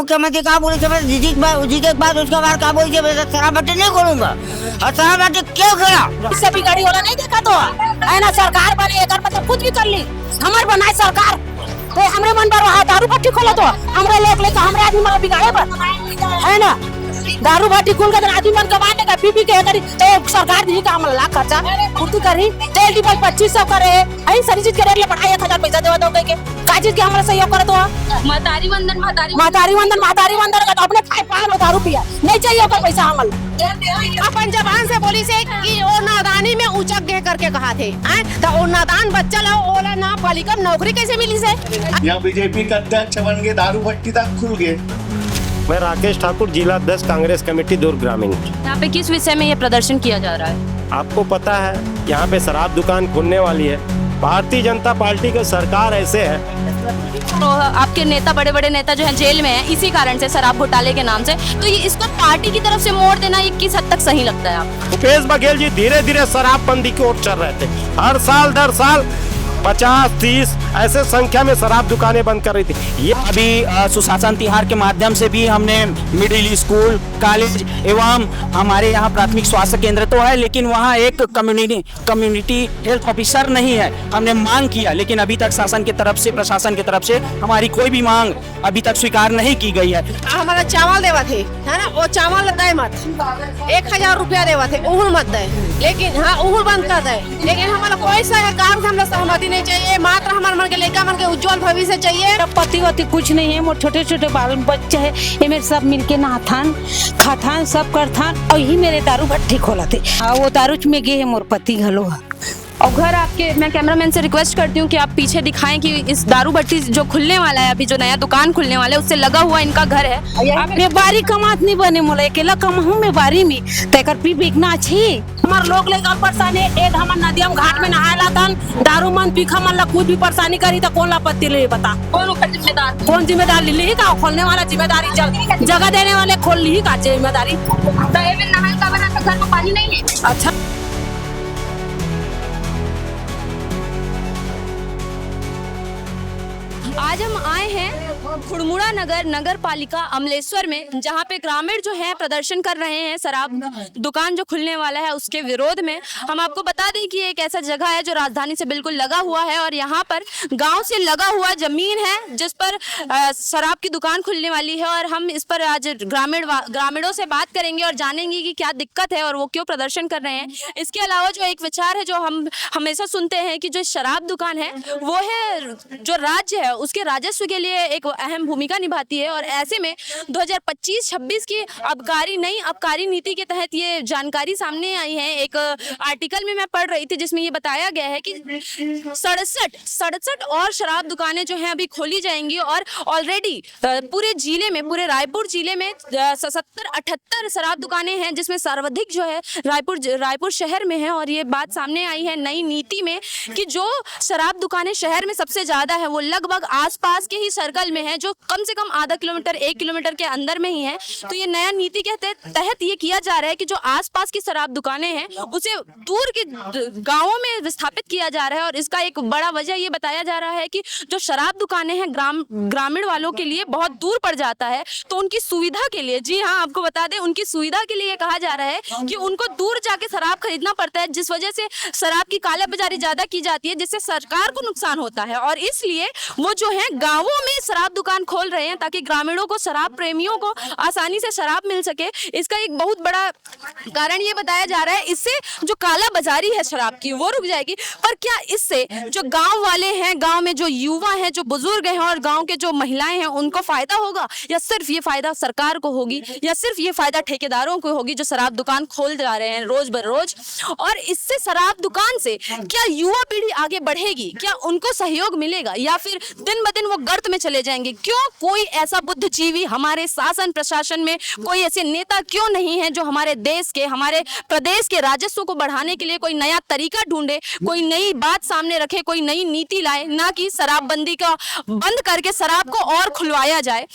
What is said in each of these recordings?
मुख्यमंत्री कहा बोले जी के बाद उसके बाद कहा बोली मैं शराब भट्टी नहीं खोलूंगा और शराब भट्टी क्यों खोला। इससे भी गाड़ी वाला नहीं देखा तो है ना, सरकार बनी अगर मतलब कुछ भी कर ली हमारे बनाए सरकार तो हमरे मन पर वहाँ दारू भट्टी खोला तो हमरे लोग लेकर हमरे आदमी मन बिगाड़े पर है ना। दारू भट्टी खोल कर आदमी मन कमाने का पी के करी तो सरकार दी का हमला लाख खर्चा पूर्ति करी तेल डीजल 2500 करे ऐसी सारी चीज के रेट ले बढ़ाई 1000 पैसा देवा दो के काजी के हमला सहयोग करे तो महतारी वंदन का तो अपने खाए पान दारू पिया नहीं चाहिए ओकर पैसा हमल अपन जबान से बोली से कि ओ नादानी में ऊंचक गए करके कहा थे तो ओ नादान बच्चा ला ओला ना पालिका नौकरी कैसे मिली से। यहाँ बीजेपी का अध्यक्ष बन गए, दारू भट्टी तक खुल गए। मैं राकेश ठाकुर, जिला 10 कांग्रेस कमेटी दुर्ग ग्रामीण। यहाँ पे किस विषय में ये प्रदर्शन किया जा रहा है? आपको पता है यहाँ पे शराब दुकान खुलने वाली है। भारतीय जनता पार्टी की सरकार ऐसे है तो आपके नेता बड़े बड़े नेता जो हैं जेल में हैं इसी कारण से, शराब घोटाले के नाम से, तो ये इसको पार्टी की तरफ से मोड़ देना ये किस हद तक सही लगता है आपको? भूपेश बघेल जी धीरे धीरे शराबबंदी की ओर चल रहे थे। हर साल दर साल 50-30 ऐसे संख्या में शराब दुकानें बंद कर रही थी। ये अभी सुशासन तिहार के माध्यम से भी हमने मिडिल स्कूल, कॉलेज एवं हमारे यहाँ प्राथमिक स्वास्थ्य केंद्र तो है, लेकिन वहाँ एक कम्युनिटी हेल्थ ऑफिसर नहीं है। हमने मांग किया लेकिन अभी तक शासन की तरफ से, प्रशासन की तरफ से हमारी कोई भी मांग अभी तक स्वीकार नहीं की गई है। हमारा चावल देवा थे है ना, वो चावल दे मत 1000 रुपया देवा थे उहुल मत दे, लेकिन हाँ उहुल बंद कर दे, लेकिन हमारा कोई सरकार से हमने सहमति नहीं चाहिए। मात्र हमारे मन के लड़का मन के उज्जवल भविष्य चाहिए। पति वति कुछ नहीं है, मोर छोटे छोटे बाल बच्चे है, ये मेरे सब मिलके नहाथान खाथान सब करथान और यही मेरे दारू भट्टी खोला थे। वो दारू में गए है मोर पति घलो। और घर आपके, मैं कैमरामैन से रिक्वेस्ट करती हूँ कि आप पीछे दिखाएं कि इस दारू भट्टी जो खुलने वाला है, अभी जो नया दुकान खुलने वाला है उससे लगा हुआ इनका घर है। मैं बारी कमात नहीं बने मोला अकेला कमाहूँ मैं बारी में तेकर पी बिकना अच्छी। हमारे लोग लेकर परेशानी एक हमार नदियम घाट में नहायला तन दारू मन पीखा मन ला कुछ भी परेशानी करी तो कौन ला पत्ती ले बता, कौन जिम्मेदार ली का खोलने वाला जिम्मेदारी चल जगह देने वाले खोल ली का जिम्मेदारी। घर में पानी नहीं है। अच्छा आज हम आए हैं खुड़मुड़ा नगर पालिका अमलेश्वर में, जहां पे ग्रामीण जो है प्रदर्शन कर रहे हैं शराब दुकान जो खुलने वाला है उसके विरोध में। हम आपको बता दें कि एक ऐसा जगह है जो राजधानी से बिल्कुल लगा हुआ है और यहाँ पर गांव से लगा हुआ जमीन है जिस पर शराब की दुकान खुलने वाली है। और हम इस पर आज ग्रामीणों से बात करेंगे और जानेंगे कि क्या दिक्कत है और वो क्यों प्रदर्शन कर रहे हैं। इसके अलावा जो एक विचार है जो हम हमेशा सुनते हैं कि जो शराब दुकान है वो है जो राज्य है उसके राजस्व के लिए एक अहम भूमिका निभाती है। और ऐसे में 2025-26 की नई आबकारी नीति के तहत ये जानकारी सामने आई है। एक आर्टिकल में मैं पढ़ रही थी जिसमें ये बताया गया है कि 67 और शराब दुकानें जो हैं अभी खोली जाएंगी और ऑलरेडी पूरे जिले में, पूरे रायपुर जिले में 70-78 शराब दुकानें हैं जिसमें सर्वाधिक जो है रायपुर शहर में है। और ये बात सामने आई है नई नीति में कि जो शराब दुकानें शहर में सबसे ज्यादा है वो लगभग आसपास के ही सर्कल में है, जो कम से कम आधा किलोमीटर 1 किलोमीटर के अंदर में ही है। तो ये नया नीति के तहत ये किया जा रहा है कि जो आसपास की शराब दुकानें हैं उसे दूर के गांवों में विस्थापित किया जा रहा है। और इसका एक बड़ा वजह ये बताया जा रहा है कि जो शराब दुकानें हैं ग्रामीण वालों के लिए बहुत दूर पड़ जाता है, तो उनकी सुविधा के लिए, जी हाँ आपको बता दें, उनकी सुविधा के लिए कहा जा रहा है कि उनको दूर जाके शराब खरीदना पड़ता है, जिस वजह से शराब की कालाबाजारी ज्यादा की जाती है जिससे सरकार को नुकसान होता है। और इसलिए वो जो है गांवों में शराब दुकान खोल रहे हैं ताकि ग्रामीणों को, शराब प्रेमियों को आसानी से शराब मिल सके। इसका एक बहुत बड़ा कारण ये बताया जा रहा है इससे जो काला बाजारी है शराब की वो रुक जाएगी। पर क्या इससे जो गांव वाले हैं, गांव में जो युवा हैं, जो बुजुर्ग हैं और गांव के जो महिलाएं हैं उनको फायदा होगा, या सिर्फ ये फायदा सरकार को होगी, या सिर्फ ये फायदा ठेकेदारों को होगी जो शराब दुकान खोल जा रहे हैं रोज बरोज। और इससे शराब दुकान से क्या युवा पीढ़ी आगे बढ़ेगी, क्या उनको सहयोग मिलेगा, या फिर दिन ब दिन वो गर्त में चले जाएंगे? क्यों कोई ऐसा बुद्धिजीवी हमारे शासन प्रशासन में, कोई ऐसे नेता क्यों नहीं है जो हमारे देश के, हमारे प्रदेश के राजस्व को बढ़ाने के लिए कोई नया तरीका ढूंढे, कोई नई बात सामने रखे, कोई नई नीति लाए, ना कि शराबबंदी का बंद करके शराब को और खुलवाया जाए।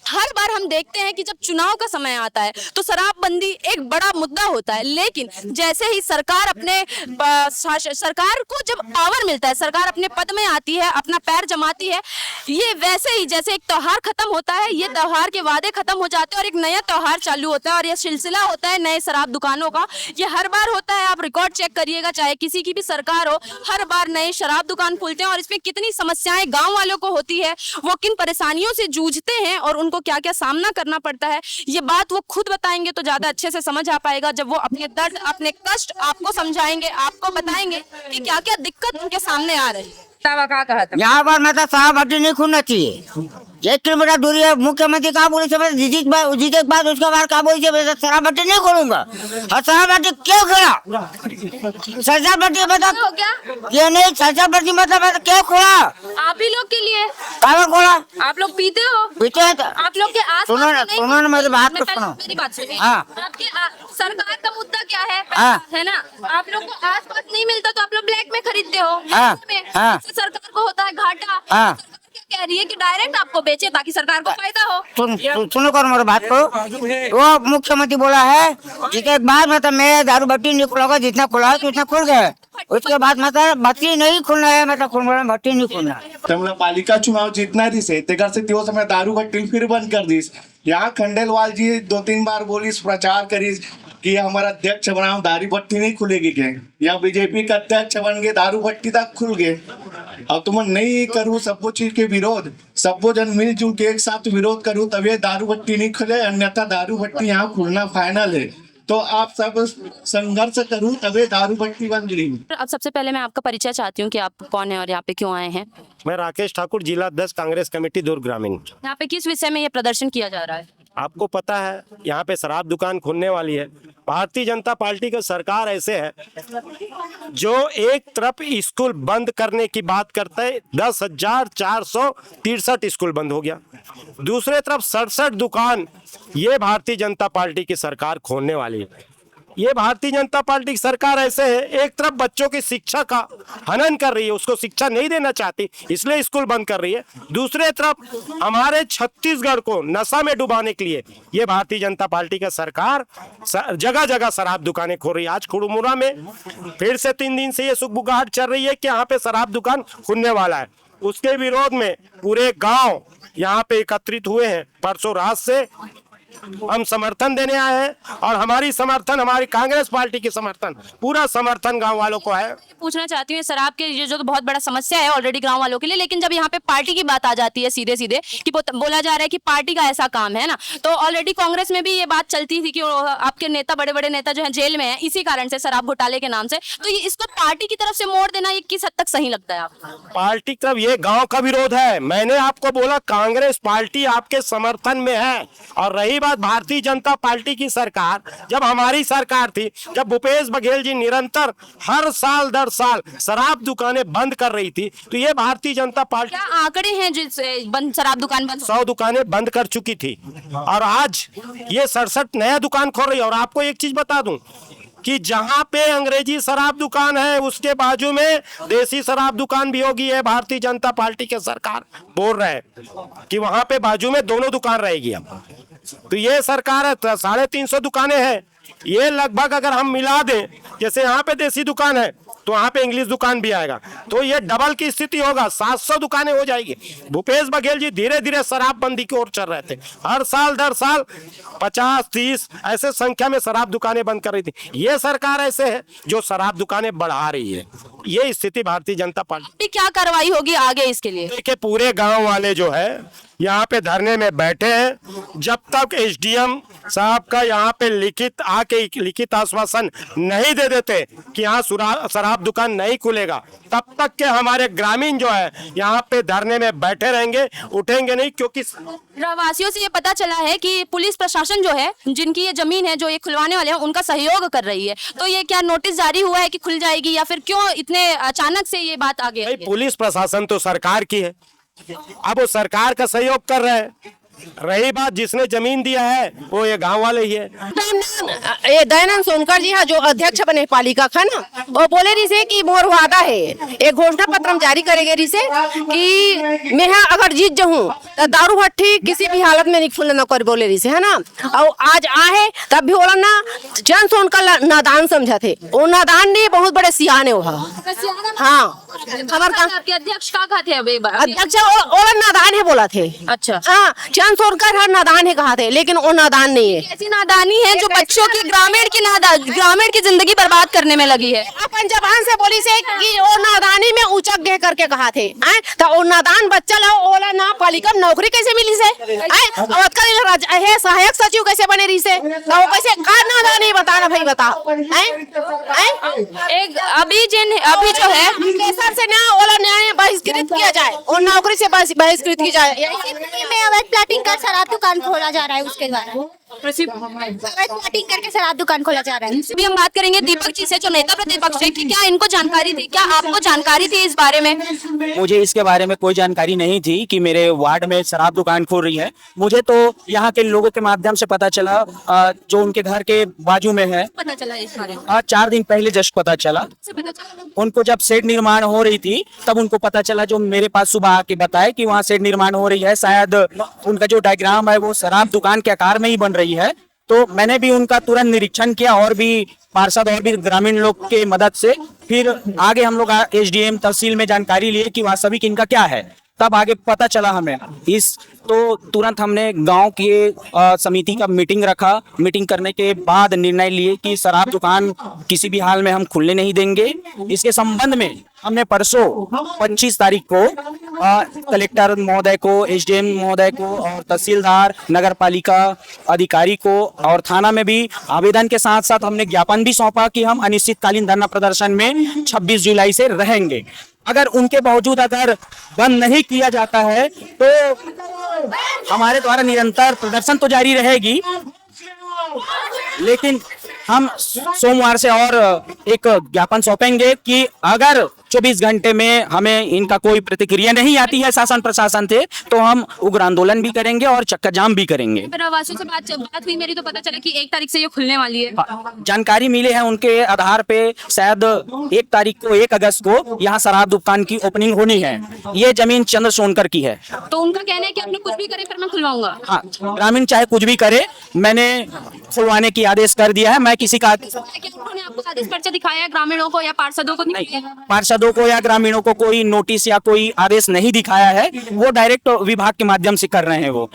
हर बार हम देखते हैं कि जब चुनाव का समय आता है तो शराबबंदी एक बड़ा मुद्दा होता है, लेकिन जैसे ही सरकार को जब पावर मिलता है, सरकार अपने पद में आती है, अपना पैर जमाती है, ये वैसे ही जैसे एक त्योहार खत्म होता है, ये त्योहार के वादे खत्म हो जाते हैं और एक नया त्योहार चालू होता है और ये सिलसिला होता है नए शराब दुकानों का। ये हर बार होता है, आप रिकॉर्ड चेक करिएगा, चाहे किसी की भी सरकार हो, हर बार नए शराब दुकान खुलते हैं और इसमें कितनी समस्याएं गाँव वालों को होती है, वो किन परेशानियों से जूझते हैं और उनको क्या क्या सामना करना पड़ता है, ये बात वो खुद बताएंगे तो ज्यादा अच्छे से समझ आ पाएगा जब वो अपने दर्द अपने कष्ट आपको समझाएंगे, आपको बताएंगे कि क्या क्या दिक्कत उनके सामने आ रही है। यहाँ पर मतलब शराब भट्टी नहीं खुलना चाहिए। 1 किलोमीटर दूरी है, मुख्यमंत्री कहा बोली से जीत के बाद उसके बाद कहा बोली से शराब भट्टी नहीं खोलूंगा। और शराब भट्टी क्यों खोला? शराब भट्टी मतलब हो गया ये नहीं, शराब भट्टी मतलब क्यों खोला? आप ही लोग के लिए। कहाँ खोला? आप लोग पीते हो? पीते हैं तो आप लोग के आस सुनो ना मेरी बात को सुनो। मेरी बात सुनिए। हाँ। आपके सरकार का मुद्दा क्या है? हाँ। है ना, आप लोग को आस पास नहीं मिलता तो आप लोग ब्लैक में खरीदते हो। हाँ। हाँ। सरकार को होता है घाटा। हाँ। क्या कह रही है कि डायरेक्ट आपको बेचे ताकि सरकार को फायदा हो। सुनो कर मेरी बात को। वो मुख्यमंत्री बोला है जिसके बाद मतलब मैं दारू भट्टी नहीं खुलाऊंगा, जितना खुला है तो उतना खुल गया। उसके बाद मतलब भट्टी नहीं खुलना है, मतलब भट्टी नहीं खुलना है। त्यामुळे पालिका चुनाव जीतना दिसे ते करसे दिवस समय दारू भट्टी फिर बंद कर दीस। यहाँ खंडेलवाल जी 2-3 बार बोलीस, प्रचार करीस कि हमारा अध्यक्ष बनाओ दारू भट्टी नहीं खुलेगी क्या। या बीजेपी का अध्यक्ष बन गए, दारू भट्टी तक खुल गए। अब तुम नहीं करूँ सब चीज के विरोध, सबो जन मिलजुल के एक साथ विरोध करूँ तब ये दारू भट्टी नहीं खुले, अन्यथा दारू भट्टी यहाँ खुलना फाइनल है। तो आप सब संघर्ष करूँ तभी दारू भट्टी बंद रही। अब सबसे पहले मैं आपका परिचय चाहती हूँ कि आप कौन है और यहाँ पे क्यों आए हैं। मैं राकेश ठाकुर, जिला अध्यक्ष कांग्रेस कमेटी दुर्ग ग्रामीण। यहाँ पे किस विषय में ये प्रदर्शन किया जा रहा है? आपको पता है यहाँ पे शराब दुकान खुलने वाली है। भारतीय जनता पार्टी की सरकार ऐसे है जो एक तरफ स्कूल बंद करने की बात करता है, 10,463 स्कूल बंद हो गया। दूसरे तरफ 67 दुकान ये भारतीय जनता पार्टी की सरकार खोलने वाली है। ये भारतीय जनता पार्टी की सरकार ऐसे है, एक तरफ बच्चों की शिक्षा का हनन कर रही है, उसको शिक्षा नहीं देना चाहती इसलिए स्कूल बंद कर रही है। दूसरे तरफ हमारे छत्तीसगढ़ को नशा में डुबाने के लिए ये भारतीय जनता पार्टी का सरकार जगह जगह शराब दुकानें खोल रही है। आज खुड़मुरा में फिर से 3 दिन से ये सुगबुगाहट चल रही है कि यहाँ पे शराब दुकान खुलने वाला है। उसके विरोध में पूरे गाँव यहाँ पे एकत्रित हुए हैं। परसों रात से हम समर्थन देने आए हैं और हमारी कांग्रेस पार्टी की समर्थन, पूरा समर्थन गांव वालों को है। पूछना चाहती हूँ शराब के ये जो तो बहुत बड़ा समस्या है ऑलरेडी गांव वालों के लिए, लेकिन जब यहाँ पे पार्टी की बात आ जाती है सीधे सीधे कि बोला जा रहा है कि पार्टी का ऐसा काम है ना, तो ऑलरेडी कांग्रेस में भी ये बात चलती थी कि आपके नेता, बड़े बड़े नेता जो है जेल में है इसी कारण से, शराब घोटाले के नाम से। तो ये इसको पार्टी की तरफ से मोड़ देना ये किस हद तक सही लगता है आपको? पार्टी की तरफ ये गांव का विरोध है। मैंने आपको बोला कांग्रेस पार्टी आपके समर्थन में है। और रही बात भारतीय जनता पार्टी की सरकार, जब हमारी सरकार थी, जब भूपेश बघेल जी निरंतर हर साल दर साल शराब दुकानें बंद कर रही थी, तो ये भारतीय जनता पार्टी क्या आंकड़े हैं जिससे बंद शराब दुकान बंद? 100 दुकानें बंद कर चुकी थी और आज ये 67 नया दुकान खोल रही है। और आपको एक चीज बता दूं कि जहां पे अंग्रेजी शराब दुकान है उसके बाजू में देसी शराब दुकान भी होगी। है भारतीय जनता पार्टी के सरकार बोल रहे हैं कि वहां पे बाजू में दोनों दुकान रहेगी। अब तो ये सरकार है, 350 दुकानें हैं। ये लगभग अगर हम मिला दें, जैसे यहाँ पे देसी दुकान है तो वहां पे इंग्लिश दुकान भी आएगा, तो ये डबल की स्थिति होगा, 700 दुकानें हो जाएगी। भूपेश बघेल जी धीरे धीरे शराबबंदी की ओर चल रहे थे। हर साल दर साल 50-30 ऐसे संख्या में शराब दुकानें बंद कर रही थी। ये सरकार ऐसे है जो शराब दुकानें बढ़ा रही है। ये स्थिति भारतीय जनता पार्टी। क्या कार्रवाई होगी आगे इसके लिए? देखिए पूरे गांव वाले जो है यहाँ पे धरने में बैठे हैं। जब तक एसडीएम साहब का यहाँ पे लिखित आश्वासन नहीं दे देते कि यहाँ शराब दुकान नहीं खुलेगा, तब तक के हमारे ग्रामीण जो है यहाँ पे धरने में बैठे रहेंगे, उठेंगे नहीं। क्योंकि रहवासियों से ये पता चला है कि पुलिस प्रशासन जो है, जिनकी ये जमीन है जो ये खुलवाने वाले हैं, उनका सहयोग कर रही है। तो ये क्या नोटिस जारी हुआ है कि खुल जाएगी या फिर क्यों इतने अचानक से ये बात आ गई? पुलिस प्रशासन तो सरकार की है, अब वो सरकार का सहयोग कर रहे हैं। रही बात जिसने जमीन दिया है वो ये गांव वाले ही है। ये दयानंद सोनकर जी हाँ जो अध्यक्ष बने पालिका का ना, वो बोले रही से कि मोर वादा है एक घोषणा पत्र हम जारी करेंगे रही से कि मैं यहाँ अगर जीत जाऊँ तो दारू भट्टी किसी भी हालत में नहीं खुलने न कर, बोले रही से है ना। और आज आए तब भी बोला ना जन सोनकर नादान समझा थे, वो नादान नहीं बहुत बड़े सियाने वो। हाँ खबर का आपके अध्यक्ष का थे अभी अध्यक्ष और नादान है बोला थे। अच्छा, हाँ चंद सोनकर हर नादान है कहा थे, लेकिन वो नादान नहीं है। ऐसी नादानी है जो बच्चों की ग्रामीण की जिंदगी बर्बाद करने में लगी है। अपन जबान से बोली से कि वो नादानी में ऊंचा गह करके कहा थे तो वो नादान बच्चा लो ओला ना पालिका नौकरी कैसे मिली से है सहायक सचिव कैसे बने रही से तो वो कैसे का नादानी बताना भाई बताओ। एक अभी जो है केसर से ना ओला न्याय बहिष्कृत किया जाए और नौकरी से बहिष्कृत की जाए। में अवैध प्लाटिंग कर शराब दुकान खोला जा रहा है, उसके द्वारा अवैध प्लाटिंग करके शराब दुकान खोला जा रहा है। भी हम बात करेंगे दीपक जी से जो नेता प्रतिपक्ष है कि क्या इनको जानकारी थी, क्या आपको जानकारी थी इस बारे में? मुझे इसके बारे में कोई जानकारी नहीं थी कि मेरे वार्ड में शराब दुकान खोल रही है। मुझे तो यहाँ के लोगों के माध्यम से पता चला, जो उनके घर के बाजू में है, पता चला इस बारे में 4 दिन पहले जस्ट पता चला। उनको जब शेड निर्माण हो रही थी तब उनको पता चला, जो मेरे पास सुबह आके बताए कि वहाँ शेड निर्माण हो रही है। शायद उनका जो डायग्राम है वो शराब दुकान के आकार में ही बन रही है। तो मैंने भी उनका तुरंत निरीक्षण किया और भी पार्षद और भी ग्रामीण लोग के मदद से फिर आगे हम लोग एसडीएम तहसील में जानकारी लिए कि वास्तविक इनका क्या है। तब आगे पता चला हमें तो तुरंत हमने गांव की समिति का मीटिंग रखा। मीटिंग करने के बाद निर्णय लिए कि शराब दुकान किसी भी हाल में हम खुलने नहीं देंगे। इसके संबंध में हमने परसों 25 तारीख को कलेक्टर महोदय को, एसडीएम महोदय को और तहसीलदार, नगर पालिका अधिकारी को और थाना में भी आवेदन के साथ साथ हमने ज्ञापन भी सौंपा कि हम अनिश्चितकालीन धरना प्रदर्शन में 26 जुलाई से रहेंगे। अगर उनके बावजूद अगर बंद नहीं किया जाता है तो हमारे द्वारा निरंतर प्रदर्शन तो जारी रहेगी, लेकिन हम सोमवार से और एक ज्ञापन सौंपेंगे कि अगर 24 घंटे में हमें इनका कोई प्रतिक्रिया नहीं आती है शासन प्रशासन से तो हम उग्र आंदोलन भी करेंगे और चक्का जाम भी करेंगे। प्रवासियों से बात हुई मेरी तो पता चला कि 1 तारीख से ये खुलने वाली है। जानकारी मिले हैं उनके आधार पे शायद 1 तारीख को 1 अगस्त को यहाँ शराब दुकान की ओपनिंग होनी है। ये जमीन चंद्र सोनकर की है। तो उनका कहना है कि आपने कुछ भी करे फिर मैं खुलवाऊंगा। हाँ, ग्रामीण चाहे कुछ भी करे, मैंने खुलवाने की आदेश कर दिया है। मैं किसी का उन्होंने आपको आदेश पर्चा दिखाया है ग्रामीणों को या पार्षदों को? नहीं, पार्षदों को या ग्रामीणों को कोई नोटिस या कोई आदेश नहीं दिखाया है। वो डायरेक्ट विभाग के माध्यम से कर रहे हैं। वो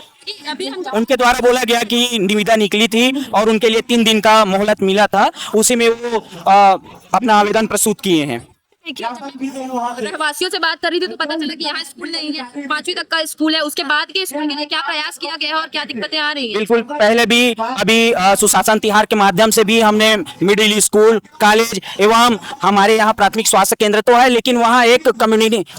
अभी हम उनके द्वारा बोला गया कि निविदा निकली थी और उनके लिए 3 दिन का मोहलत मिला था, उसी में वो अपना आवेदन प्रस्तुत किए हैं। रहवासियों से बात कर रही थी तो पता चला कि यहाँ स्कूल नहीं है, 5वीं तक का स्कूल है। उसके बाद के स्कूल के लिए क्या प्रयास किया गया है और क्या दिक्कतें आ रही हैं? बिल्कुल, पहले भी अभी सुशासन तिहार के माध्यम से भी हमने मिडिल स्कूल, कॉलेज एवं हमारे यहाँ प्राथमिक स्वास्थ्य केंद्र तो है, लेकिन वहाँ एक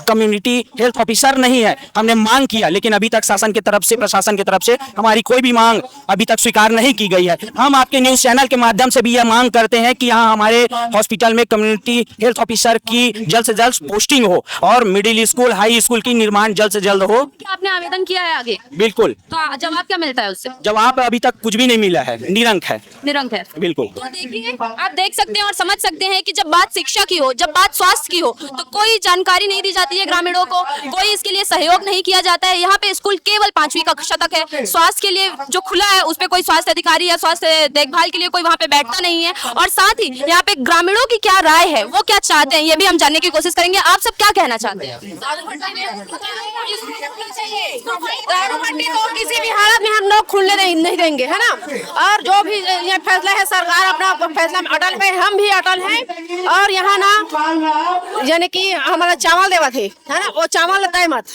कम्युनिटी हेल्थ ऑफिसर नहीं है। हमने मांग किया, लेकिन अभी तक शासन की तरफ से, प्रशासन की तरफ से हमारी कोई भी मांग अभी तक स्वीकार नहीं की गई है। हम आपके न्यूज चैनल के माध्यम से भी यह मांग करते हैं कि यहाँ हमारे हॉस्पिटल में कम्युनिटी हेल्थ ऑफिसर की जल्द से जल्द पोस्टिंग हो और मिडिल स्कूल, हाई स्कूल की निर्माण जल्द से जल्द हो। क्या आपने आवेदन किया है आगे? बिल्कुल। तो जवाब क्या मिलता है उससे? जवाब अभी तक कुछ भी नहीं मिला है, निरंक है। निरंक है, बिल्कुल। तो देखिए, आप देख सकते हैं और समझ सकते हैं कि जब बात शिक्षा की हो, जब बात स्वास्थ्य की हो, तो कोई जानकारी नहीं दी जाती है ग्रामीणों को, कोई इसके लिए सहयोग नहीं किया जाता है। यहाँ पे स्कूल केवल 5वीं कक्षा तक है। स्वास्थ्य के लिए जो खुला है उस पे कोई स्वास्थ्य अधिकारी या स्वास्थ्य देखभाल के लिए कोई वहाँ पे बैठता नहीं है। और साथ ही यहाँ पे ग्रामीणों की क्या राय है, वो क्या चाहते हैं, ये भी हम जानने की कोशिश करेंगे। आप सब क्या कहना चाहते हैं? दारू भट्टी तो किसी भी हालत में हम लोग खुलने नहीं देंगे, है ना। और जो भी ये फैसला है, सरकार अपना फैसला में अटल है, हम भी अटल हैं। और यहाँ ना यानी कि हमारा चावल देवा थे, है ना, वो चावल दे मत,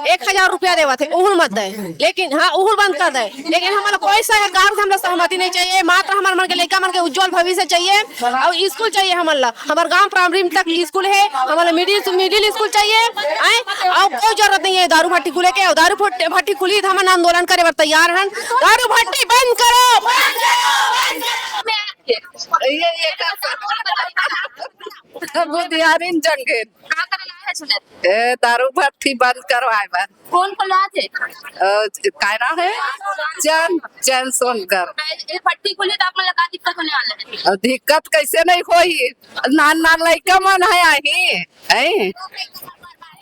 1000 रुपया देवा थे, उहुल मत दे, लेकिन हाँ उहुल बंद कर दे। लेकिन हमारा कोई सरकार से हमारा सहमति नहीं चाहिए। मात्र हमारे मन के लड़का मन के उज्जवल भविष्य चाहिए और स्कूल चाहिए। हमारे गाँव प्राइमरी तक स्कूल है, हमारा मिडिल स्कूल चाहिए। और कोई जरूरत नहीं है दारू भट्टी खुले के। दारू भट्टी खुली तो हम आंदोलन करे बर तैयार हैं। दारू भट्टी बंद करो। बुधियारिन जंगे कहाँ करना है सुने ए दारू भट्टी बंद करवाए बन कौन खुलवा थे कायरा है जन सोनकर ये भट्टी खुली तो आपको लगा दिक्कत होने वाला है दिक्कत कैसे नहीं होई नान नान लड़का मन है आई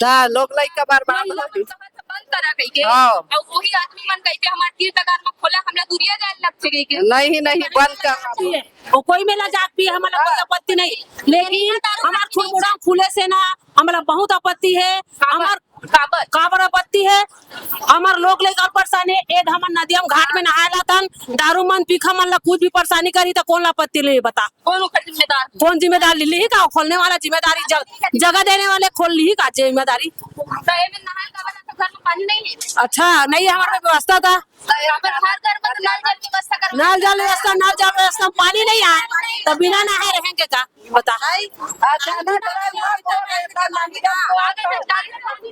ता लोग लड़का बर्बाद हो गई। बंद करा कहीं के हाँ। और वही आदमी मन कहीं के हमारे तीर तगार में खोला हमला दूरिया जाए लग से के नहीं बंद कर और कोई मेला जात भी हमारा कोई आपत्ति नहीं, लेकिन हमार खुड़मुड़ा खुले से ना हमारा बहुत आपत्ति है। हमार काबर आपत्ति है हमार लोग लेकर परेशानी एद हमर नदियम घाट में नहायला तन दारू मन पीखा मन ला कुछ भी परेशानी करी तो कौन आपत्ति ले बता कौन जिम्मेदार ली ही का खोलने वाला जिम्मेदारी जगह देने वाले खोल ली ही का जिम्मेदारी। घर में पानी नहीं है अच्छा नहीं हमारे व्यवस्था था हर घर में नल जल व्यवस्था पानी नहीं आए तो बिना नहाए रहेंगे का बता।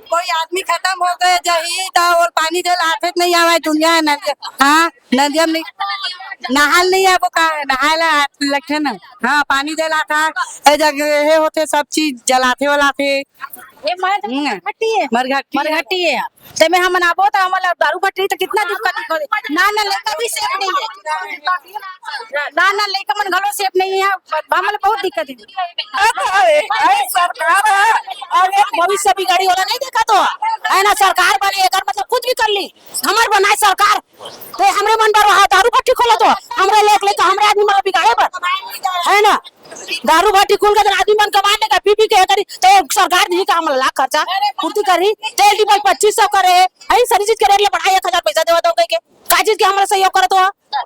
कोई आदमी खत्म हो गए जही तो और पानी दे लाफत नहीं आवे दुनिया हाँ नदियम नहीं नहाल नहीं है वो का नहायला लगे ना हाँ पानी दे लाता ए जगह होते सब चीज जलाते वलाते ये मरघट्टी है मरघट्टी है ते में हम मनाबो तो हमारा दारू भट्टी तो कितना दिक्कत करे ना लेका भी सेफ नहीं है ना लेका मन घलो सेफ नहीं है हमारे बहुत दिक्कत है सरकार और भविष्य बिगाड़ी वाला नहीं देखा तो है ना सरकार बने अगर मतलब कुछ भी कर ली हमार बनाए सरकार तो हमरे मन पर वहां दारू भट्टी खोला तो हमरे लेके हमरे आदमी मन बिगाड़े पर है ना दारू भट्टी खोल कर आदमी मन कमाने का पी के करी तो सरकार दी का हम लाख खर्चा पूर्ति करी तेल डीजल 2500 करे है सारी चीज के रेट ले बढ़ाई 1000 पैसा देवा दो के का चीज के हमरा सहयोग करे तो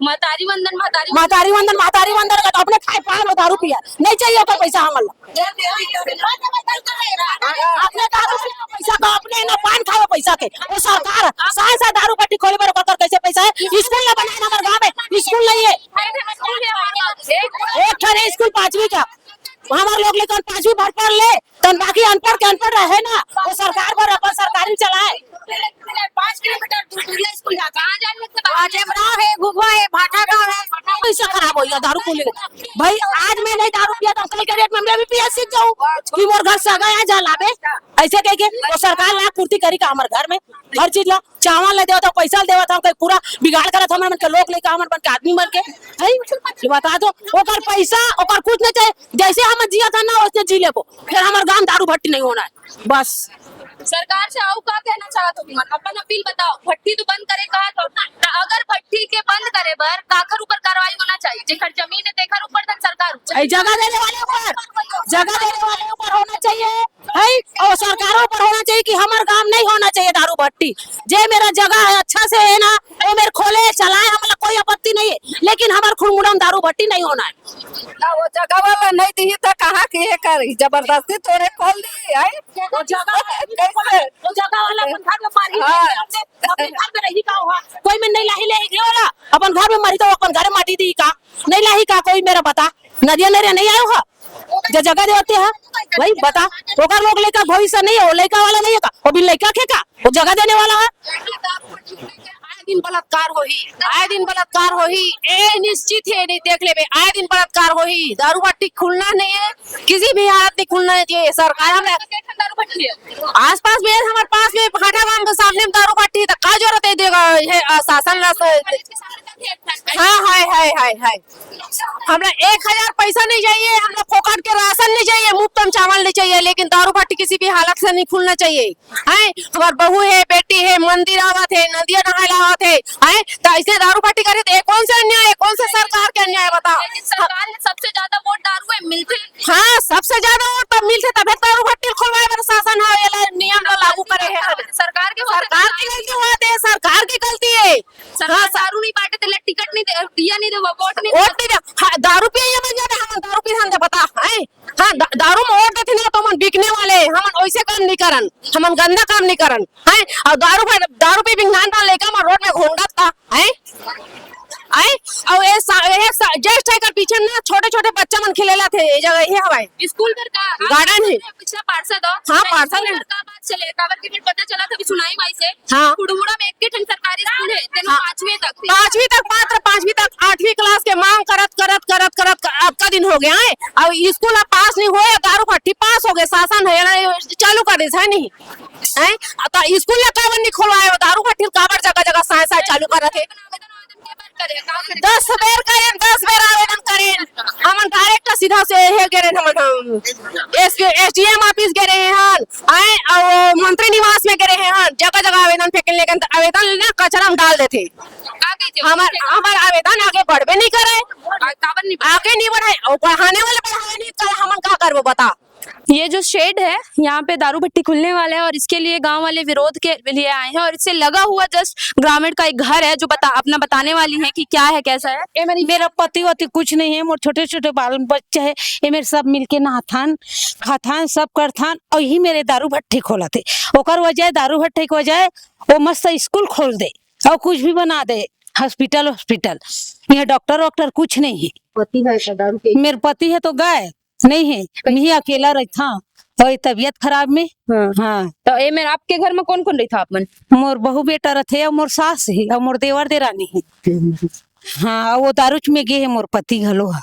महतारी वंदन का तो अपने खाए पान दारू पिया नहीं चाहिए कोई पैसा हमला अपने दारू पैसा का अपने ना पान खाओ पैसा के वो सरकार साथ दारू भट्टी खोले पर कैसे पैसा है स्कूल ना बनाए हमारे गांव में स्कूल नहीं है एक ठने स्कूल 5वीं का हमारे लोग लेकर 5वीं पढ़ ले तो बाकी अनपढ़ के अनपढ़ रहे ना वो सरकार पर अपन सरकारी चलाए 5 किलोमीटर दूर स्कूल जाता है गुगवा है भाटा का है पैसा खराब हो गया दारू पीने भाई आज मैं नहीं दारू पिया तो कल के रेट में मैं भी पिया सीख जाऊं कि मोर घर से गया जा लावे ऐसे कह के वो सरकार ला पूर्ति करी का हमारे घर में हर चीज ला चावल ले देवा तो पैसा देवा था पूरा बिगाड़ करत हमन के लोग लेके हमन बन के आदमी बन के है बता दो ओकर पैसा ओकर कुछ नहीं चाहिए जैसे हम जिया था ना वैसे जी लेबो फिर हमारे गांव दारू भट्टी नहीं होना है बस। सरकार से आओ का कहना चाहत हो अपन अपील बताओ भट्टी तो बंद करे कहा तो अगर भट्टी के बंद करे बर काखर ऊपर कार्रवाई होना चाहिए जेकर जमीन है तेखर ऊपर तक सरकार जगह देने वाले ऊपर होना चाहिए है और सरकारों पर होना चाहिए कि हमारे गांव नहीं होना चाहिए दारू भट्टी जे मेरा जगह है अच्छा से है ना वो मेरे खोले चलाए हमारा कोई आपत्ति नहीं है लेकिन हमारे खुड़मुड़ा में दारू भट्टी नहीं होना है वो जगह वाला नहीं दी तो कहाँ की है करी जबरदस्ती तोड़े खोल दी है वो जगह वाला अपन घर में मारी अपने घर में रही का हुआ कोई में नहीं लाही ले वाला अपन घर में मारी तो अपन घर में माटी दी का नहीं लाही का कोई मेरा बता नदिया नहीं आयो हा जो जगह देते हैं भाई बता ओकर लोग लेकर भविष्य नहीं है लड़का वाला नहीं है का वो भी लड़का के का वो जगह देने वाला है आए दिन बलात्कार हो ही ए निश्चित है नहीं देख ले आए दिन बलात्कार हो ही दारू भट्टी खुलना नहीं है किसी भी हालत में खुलना नहीं चाहिए सरकार हमें आस पास में हमारे पास में भाटा गांव के सामने में दारू भट्टी तो का जरूरत है देगा शासन हाय हमरा 1000 पैसा नहीं चाहिए हमरा फोकट के राशन नहीं चाहिए मुफ्त में चावल नहीं चाहिए लेकिन दारू भट्टी किसी भी हालत से नहीं खुलना चाहिए है हमार बहू है बेटी है मंदिर आवत है नदिया नहायला आवत है तो ऐसे दारू भट्टी करे तो कौन सा अन्याय है कौन सा सरकार के अन्याय बताओ सरकार ने सबसे ज्यादा वोट दारू है मिलते हाँ सबसे ज्यादा वोट तब मिलते तब दारू भट्टी खुलवाए पर शासन है ये नियम लागू करे है सरकार की गलती होती है सरकार की गलती है सरकार दारू नहीं बांटे तो टिकट नहीं दिया नहीं दे वोट नहीं दारू पिए में जाते हम दारू पी हम बता है हाँ दारू में वोट देते ना तो हम बिकने वाले हम वैसे काम नहीं करन हम गंदा काम नहीं करन है और दारू पी विज्ञान लेकर हम रोड में घूमता था है और एक जस्ट है पीछे ना छोटे छोटे बच्चा मन खेलेला थे ये जगह ये हवाई स्कूल कर का गार्डन है। पिछला पार्षद हो हाँ, पार्षद है। का बात चले काबर के फिर पता चला था कि सुनाई माई से हाँ। कुड़मुड़ा में एक के ठन सरकारी स्कूल है तेनो हाँ। 5वीं तक थे। 5वीं तक मात्र 5वीं तक 8वीं क्लास के मांग करत अब का दिन हो गया है। अब स्कूल अब पास नहीं हुए दारू भट्टी पास हो गए शासन है चालू कर दे है नहीं है तो स्कूल ने काबर नहीं खोलवाए दारू भट्टी काबर जगह जगह साय साय चालू कर रहे थे। 10 बेर आवेदन करें हम डायरेक्ट सीधा से हे गए हम एसडीएम ऑफिस गए हैं आए और मंत्री निवास में गए हैं जगह जगह आवेदन फेंकने लेकिन आवेदन ना कचरा में डाल देते हमारे आवेदन आगे बढ़वे नहीं करे आगे नहीं बढ़ाए और बढ़ाने वाले बढ़ावे नहीं करे हम क्या करबो बता। ये जो शेड है यहाँ पे दारू भट्टी खुलने वाला है और इसके लिए गांव वाले विरोध के लिए आए हैं और इससे लगा हुआ जस्ट ग्रामीण का एक घर है जो अपना बताने वाली है कि क्या है कैसा है। ये मेरा पति वति कुछ नहीं है मोर छोटे छोटे बाल बच्चे है ये मेरे सब मिलके नहाथान खाथान सब करथान और यही मेरे दारू भट्टी खोला थे ओकर वजह दारू भट्टी की वजह वो मस्त स्कूल खोल दे और कुछ भी बना दे हॉस्पिटल यहाँ डॉक्टर कुछ नहीं है। पति है मेरे पति है तो गाय नहीं है मैं अकेला रहता और तबीयत खराब में। हाँ तो ये मेरे आपके घर में कौन कौन रही था आप मन? मोर बहू बेटा रथे और मोर सास है और मोर देवर देरानी है। हाँ वो दारूच में गे है मोर पति घलो है।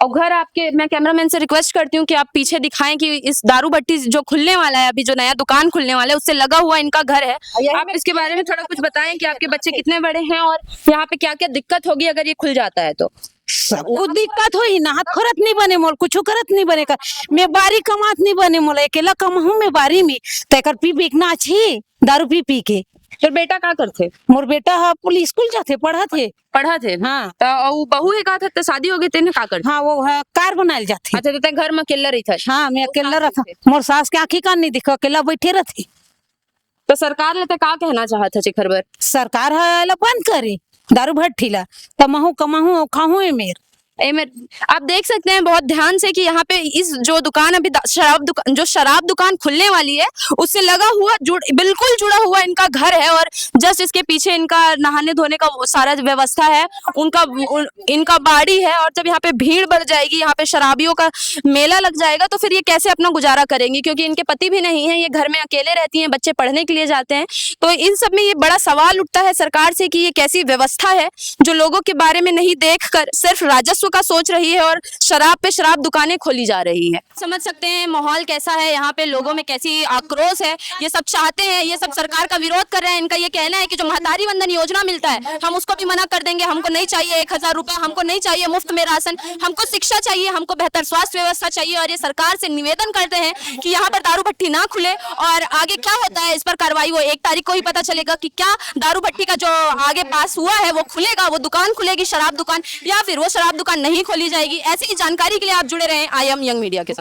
और घर आपके मैं कैमरामैन से रिक्वेस्ट करती हूँ कि आप पीछे दिखाएं कि इस दारू भट्टी जो खुलने वाला है अभी जो नया दुकान खुलने वाला है उससे लगा हुआ इनका घर है। आप इसके बारे में थोड़ा कुछ बताएं कि आपके बच्चे कितने बड़े हैं और यहाँ पे क्या क्या दिक्कत होगी अगर ये खुल जाता है तो? वो दिक्कत हो ना हाथ खरत नहीं बने मोल कुछ करत नहीं बने का मैं बारी कमात नहीं बने मोल अकेला कमाहू मैं बारी में तेकर पी बिकना अच्छी दारू पी के। फिर बेटा क्या करते? मोर बेटा हा पुलिस स्कूल जाते पढ़ा थे। हाँ तो बहू है का था तो शादी हो गई तेने का कर? हाँ वो है कार बनाए जाते। अच्छा तो घर में अकेला रही था? हाँ मैं अकेला रहता मोर सास के आँखी कान नहीं दिखा अकेला बैठे रहती। तो सरकार ने तो क्या कहना चाहता चिखर बर? सरकार है बंद करे दारू भट्टी ला कमाहू कमाहू खाहू है मेर आप देख सकते हैं बहुत ध्यान से कि यहाँ पे इस जो दुकान अभी शराब दुकान खुलने वाली है उससे लगा हुआ बिल्कुल जुड़ा हुआ इनका घर है और जस्ट इसके पीछे इनका नहाने धोने का सारा व्यवस्था है इनका बाड़ी है और जब यहाँ पे भीड़ बढ़ जाएगी यहाँ पे शराबियों का मेला लग जाएगा तो फिर ये कैसे अपना गुजारा करेंगी क्योंकि इनके पति भी नहीं है ये घर में अकेले रहती हैं बच्चे पढ़ने के लिए जाते हैं। तो इन सब में ये बड़ा सवाल उठता है सरकार से कि ये कैसी व्यवस्था है जो लोगों के बारे में नहीं देख कर सिर्फ राजस्व का सोच रही है और शराब पे शराब दुकानें खोली जा रही है। समझ सकते हैं माहौल कैसा है यहाँ पे लोगों में कैसी आक्रोश है ये सब चाहते हैं ये सब सरकार का विरोध कर रहे हैं। इनका ये कहना है कि जो महतारी वंदन योजना मिलता है हम उसको भी मना कर देंगे हमको नहीं चाहिए 1000 रुपए हमको नहीं चाहिए मुफ्त में राशन हमको शिक्षा चाहिए हमको बेहतर स्वास्थ्य व्यवस्था चाहिए और ये सरकार से निवेदन करते हैं कि यहाँ पर दारू भट्टी ना खुले और आगे क्या होता है इस पर कार्रवाई वो 1 तारीख को ही पता चलेगा कि क्या दारू भट्टी का जो आगे पास हुआ है वो खुलेगा वो दुकान खुलेगी शराब दुकान या फिर वो शराब दुकान नहीं खोली जाएगी। ऐसी जानकारी के लिए आप जुड़े रहें आई एम यंग मीडिया के साथ।